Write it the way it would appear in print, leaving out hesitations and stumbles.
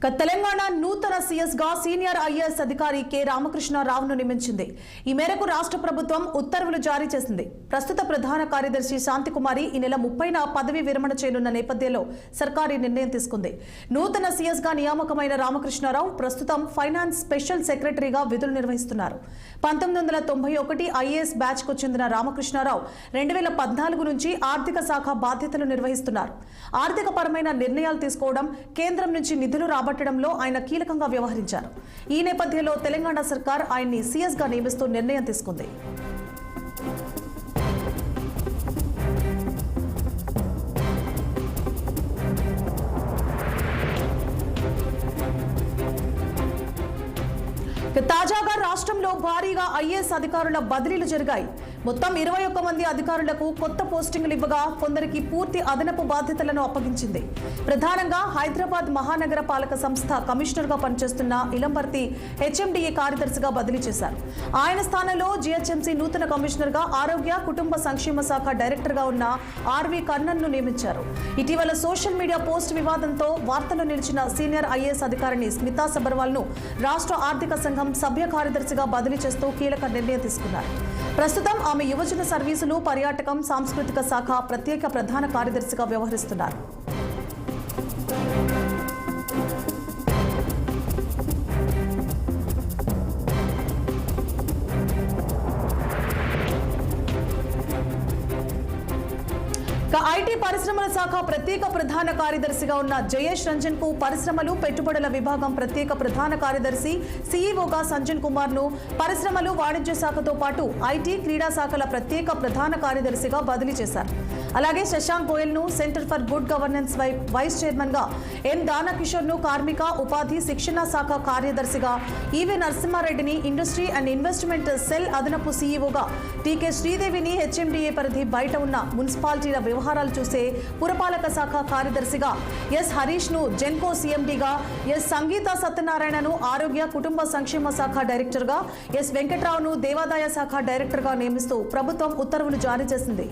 తెలంగాణ నూతన సీఎస్ గా senior IAS అధికారి కె రామకృష్ణారావును నియమించింది. ఈ మేరకు రాష్ట్ర ప్రభుత్వం ఉత్తర్వులు జారీ చేసింది. ప్రస్తుత ప్రధాన కార్యదర్శి శాంతికుమారి ఈ నెల 30న పదవి విరమణ చేయనున్న నేపథ్యంలో సర్కారు నిర్ణయం తీసుకుంది. నూతన సీఎస్ గా నియామకమైన రామకృష్ణారావు ప్రస్తుతం ఫైనాన్స్ స్పెషల్ సెక్రటరీగా విధులు నిర్వహిస్తున్నారు. 1991 ఐఏఎస్ బ్యాచ్ కు చెందిన రామకృష్ణారావు 2014 నుంచి ఆర్థిక శాఖ బాధ్యతలు నిర్వహిస్తున్నారు. ఆర్థిక పరమైన నిర్ణయాలు తీసుకోవడం, కేంద్రం నుంచి నిధులు రాబట్టడంలో ఆయన కీలకంగా వ్యవహరించారు. ఈ నేపథ్యంలో తెలంగాణ సర్కార్ ఆయన్ని సీఎస్ గా నియమిస్తూ నిర్ణయం తీసుకుంది. తాజాగా రాష్ట్రంలో భారీగా ఐఏఎస్ అధికారుల బదిలీలు జరిగాయి. మొత్తం 21 మంది అధికారులకు కొత్త పోస్టింగ్లు ఇవ్వగా కొందరికి పూర్తి అదనపు బాధ్యతలను అప్పగించింది. ప్రధానంగా హైదరాబాద్ మహానగర పాలక సంస్థ కమిషనర్ గా పనిచేస్తున్న ఇలంపర్తి హెచ్ఎండిఏ కార్యదర్శిగా బదిలీ చేశారు. ఆయన స్థానంలో జీహెచ్ఎంసీ నూతన కమిషనర్ గా ఆరోగ్య కుటుంబ సంక్షేమ శాఖ డైరెక్టర్ గా ఉన్న ఆర్వి కర్ణన్ ను నియమించారు. ఇటీవల సోషల్ మీడియా పోస్ట్ వివాదంతో వార్తల్లో నిలిచిన సీనియర్ ఐఏఎస్ అధికారిని స్మితా సబర్వాల్ ను రాష్ట్ర ఆర్థిక సంఘం సభ్య కార్యదర్శిగా బదిలీ చేస్తూ కీలక నిర్ణయం తీసుకున్నారు. ప్రస్తుతం ఆమె యువజన సర్వీసులు, పర్యాటకం, సాంస్కృతిక శాఖ ప్రత్యేక ప్రధాన కార్యదర్శిగా వ్యవహరిస్తున్నారు. ఐటీ పరిశ్రమల శాఖ ప్రత్యేక ప్రధాన కార్యదర్శిగా ఉన్న జయేష్ రంజన్ కు పరిశ్రమలు, పెట్టుబడుల విభాగం ప్రత్యేక ప్రధాన కార్యదర్శి సీఈఓగా సంజన్ కుమార్ ను పరిశ్రమలు, వాణిజ్య శాఖతో పాటు ఐటీ, క్రీడా శాఖల ప్రత్యేక ప్రధాన కార్యదర్శిగా బదిలీ చేశారు. అలాగే శశాంక్ గోయల్ ను centre for good governance vice chairman గా, ఎం దానకిషోర్ ను కార్మిక, ఉపాధి, శిక్షణ శాఖ కార్యదర్శిగా, ఈవీ నరసింహారెడ్డిని ఇండస్ట్రీ అండ్ ఇన్వెస్ట్మెంట్ సెల్ అదనపు సీఈఓగా, టీకే శ్రీదేవిని హెచ్ఎండిఏ పరిధి బయట ఉన్న మున్సిపాలిటీల వ్యవహారాలు చూసే పురపాలక శాఖ కార్యదర్శిగా, ఎస్ హరీష్ ను జెన్కో సీఎండీగా, ఎస్ సంగీత సత్యనారాయణను ఆరోగ్య కుటుంబ సంక్షేమ శాఖ డైరెక్టర్ గా, ఎస్ వెంకట్రావును దేవాదాయ శాఖ డైరెక్టర్ గా నియమిస్తూ ప్రభుత్వం ఉత్తర్వులు జారీ చేసింది.